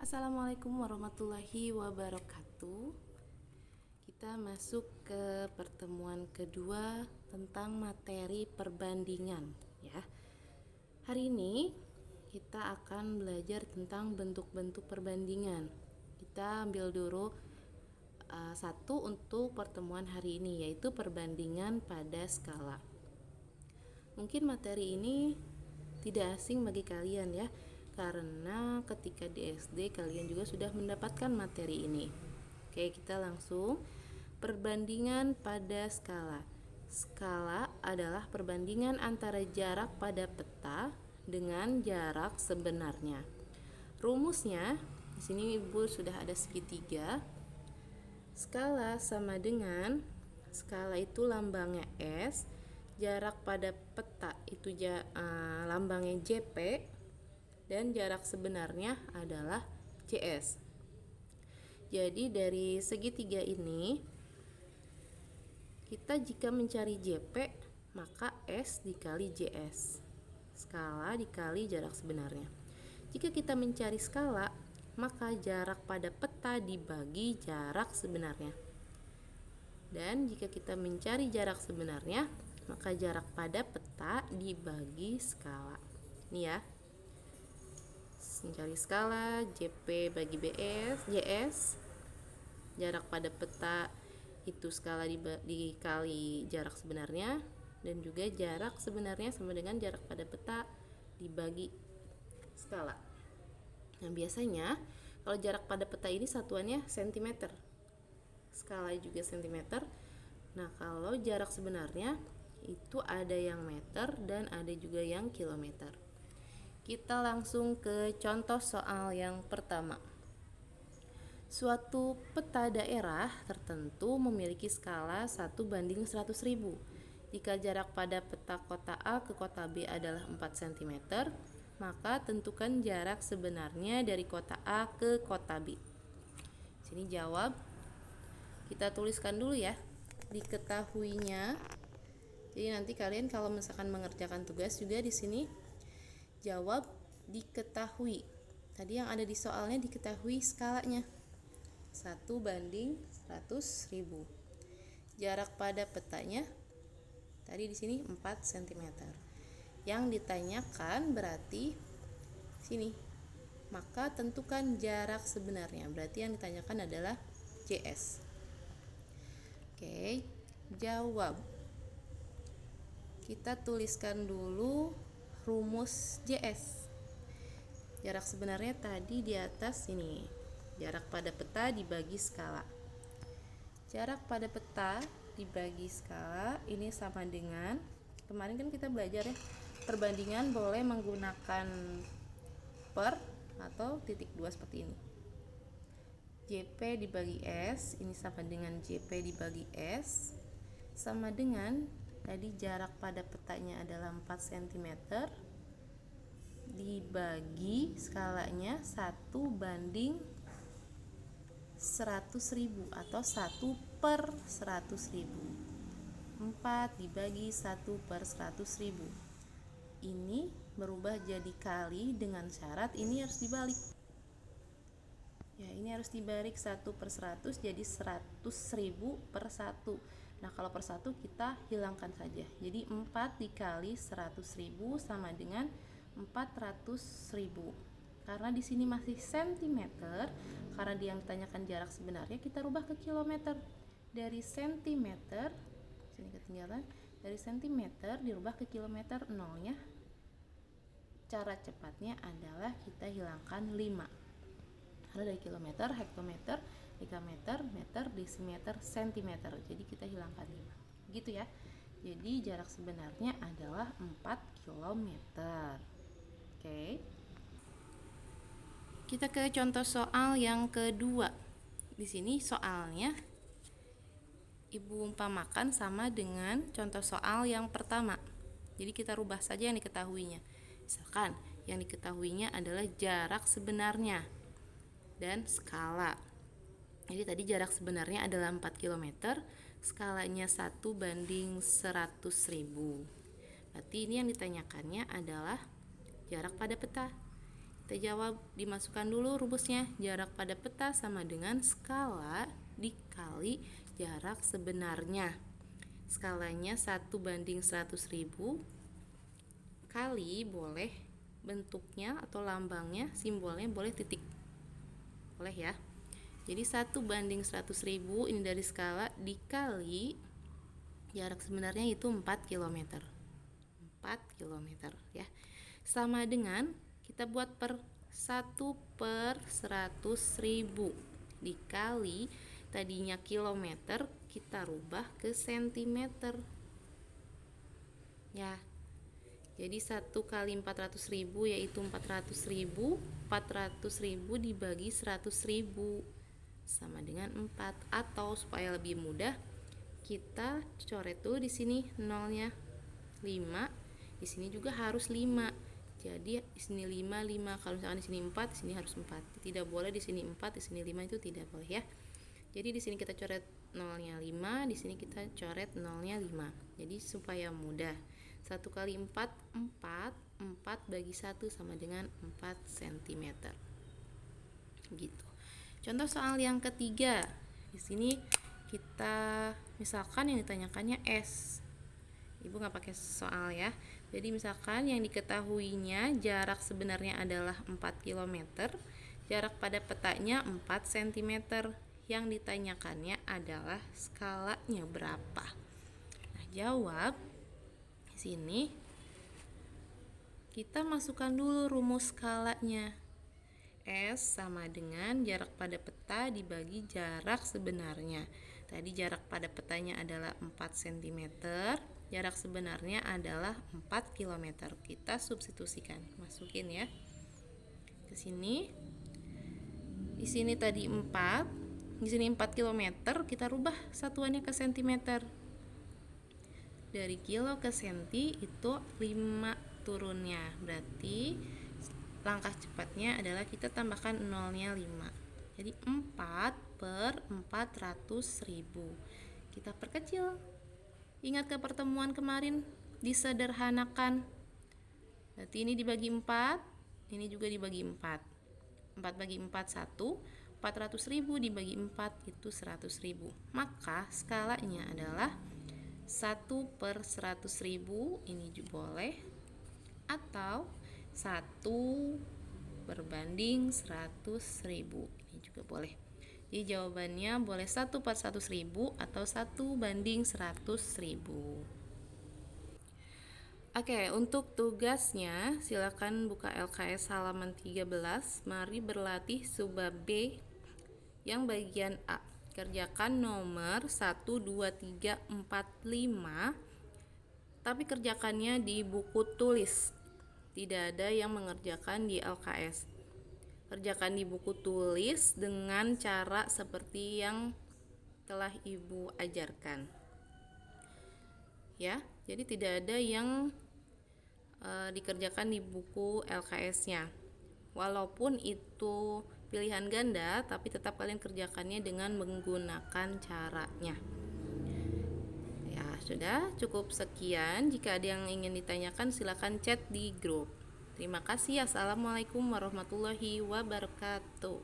Assalamualaikum warahmatullahi wabarakatuh. Kita masuk ke pertemuan kedua tentang materi perbandingan ya. Hari ini kita akan belajar tentang bentuk-bentuk perbandingan. Kita ambil dulu satu untuk pertemuan hari ini, yaitu perbandingan pada skala. Mungkin materi ini tidak asing bagi kalian ya, karena ketika di SD kalian juga sudah mendapatkan materi ini. Oke, kita langsung perbandingan pada skala. Skala adalah perbandingan antara jarak pada peta dengan jarak sebenarnya. Rumusnya di sini Ibu sudah ada segitiga. Skala sama dengan, skala itu lambangnya S, jarak pada peta itu lambangnya JP, dan jarak sebenarnya adalah JS. Jadi dari segitiga ini, kita jika mencari JP, maka S dikali JS, skala dikali jarak sebenarnya. Jika kita mencari skala, maka jarak pada peta dibagi jarak sebenarnya. Dan jika kita mencari jarak sebenarnya, maka jarak pada peta dibagi skala. Ini ya. Mencari skala JP bagi JS. Jarak pada peta itu skala dikali jarak sebenarnya, dan juga jarak sebenarnya sama dengan jarak pada peta dibagi skala. Nah, biasanya kalau jarak pada peta ini satuannya cm, skala juga cm. Nah, kalau jarak sebenarnya itu ada yang meter dan ada juga yang kilometer. Kita langsung ke contoh soal yang pertama. Suatu peta daerah tertentu memiliki skala 1:100.000. Jika jarak pada peta kota A ke kota B adalah 4 cm, maka tentukan jarak sebenarnya dari kota A ke kota B. Sini jawab. Kita tuliskan dulu ya, diketahuinya. Jadi nanti kalian kalau misalkan mengerjakan tugas juga di sini jawab diketahui. Tadi yang ada di soalnya diketahui skalanya 1:100.000. Jarak pada petanya tadi di sini 4 cm. Yang ditanyakan berarti sini. Maka tentukan jarak sebenarnya. Berarti yang ditanyakan adalah JS. Oke, jawab. Kita tuliskan dulu rumus JS. Jarak sebenarnya tadi di atas ini. Jarak pada peta dibagi skala. Jarak pada peta dibagi skala ini sama dengan, kemarin kan kita belajar ya, perbandingan boleh menggunakan per atau titik 2 seperti ini. JP dibagi S ini sama dengan JP dibagi S, sama dengan tadi jarak pada petanya adalah 4 cm dibagi skalanya 1:100.000 atau 1/100.000. 4 dibagi 1/100.000. Ini berubah jadi kali dengan syarat ini harus dibalik. Ya, ini harus dibalik 1/100 jadi 100.000 per 1. Nah, kalau per 1 kita hilangkan saja. Jadi 4 dikali 100.000 sama dengan 400.000. Karena di sini masih cm, karena dia yang ditanyakan jarak sebenarnya, kita rubah ke kilometer. Dari cm, sini ketinggalan, dari cm dirubah ke kilometer, nolnya. Cara cepatnya adalah kita hilangkan 5. Karena dari kilometer, hektometer, dekameter, meter, desimeter, sentimeter. Jadi kita hilangkan 5. Gitu ya. Jadi jarak sebenarnya adalah 4 km. Oke. Kita ke contoh soal yang kedua. Di sini soalnya Ibu umpamakan sama dengan contoh soal yang pertama. Jadi kita rubah saja yang diketahuinya. Misalkan yang diketahuinya adalah jarak sebenarnya dan skala. Jadi tadi jarak sebenarnya adalah 4 km, skalanya 1:100.000. Berarti ini yang ditanyakannya adalah jarak pada peta. Kita jawab, dimasukkan dulu rumusnya. Jarak pada peta sama dengan skala dikali jarak sebenarnya. Skalanya 1/100.000 kali boleh bentuknya atau lambangnya, simbolnya boleh titik. Boleh ya. Jadi 1/100.000 ini dari skala dikali jarak sebenarnya itu 4 km. 4 km ya. Sama dengan kita buat per 1/100.000 dikali tadinya kilometer kita rubah ke sentimeter. Ya. Jadi 1 kali 400.000 yaitu 400.000. 400.000 dibagi 100.000 sama dengan 4. Atau supaya lebih mudah kita coret dulu di sini nolnya 5. Di sini juga harus 5. Jadi di sini 5, 5. Kalau misalkan di sini 4, di sini harus 4. Tidak boleh di sini 4, di sini 5, itu tidak boleh ya. Jadi di sini kita coret nolnya 5, di sini kita coret nolnya 5. Jadi supaya mudah. 1 kali 4, 4. 4 bagi 1 sama dengan 4 cm. Gitu. Contoh soal yang ketiga. Di sini kita misalkan yang ditanyakannya S. Ibu nggak pakai soal ya. Jadi misalkan yang diketahuinya jarak sebenarnya adalah 4 km, jarak pada petanya 4 cm. Yang ditanyakannya adalah skalanya berapa. Nah, jawab di sini kita masukkan dulu rumus skalanya. S sama dengan jarak pada peta dibagi jarak sebenarnya. Tadi jarak pada petanya adalah 4 cm, jarak sebenarnya adalah 4 km. Kita substitusikan, masukin ya. Ke sini. Di sini tadi 4, di sini 4 km, kita rubah satuannya ke cm. Dari kilo ke senti itu 5 turunnya. Berarti langkah cepatnya adalah kita tambahkan nolnya 5. Jadi 4/400.000. Kita perkecil. Ingat ke pertemuan kemarin, disederhanakan. Berarti ini dibagi 4, ini juga dibagi 4. 4 bagi 4 1, 400.000 dibagi 4 itu 100.000. Maka skalanya adalah 1/100.000, ini juga boleh, atau 1/100.000, ini juga boleh. Jadi jawabannya boleh 1/100.000 atau 1/100.000. Oke, untuk tugasnya silakan buka LKS halaman 13. Mari berlatih subbab B yang bagian A. Kerjakan nomor 1, 2, 3, 4, 5. Tapi kerjakannya di buku tulis. Tidak ada yang mengerjakan di LKS. Kerjakan di buku tulis dengan cara seperti yang telah Ibu ajarkan. Ya, jadi tidak ada yang dikerjakan di buku LKS-nya. Walaupun itu pilihan ganda, tapi tetap kalian kerjakannya dengan menggunakan caranya. Ya, sudah cukup sekian. Jika ada yang ingin ditanyakan, silakan chat di grup. Terima kasih. Assalamualaikum warahmatullahi wabarakatuh.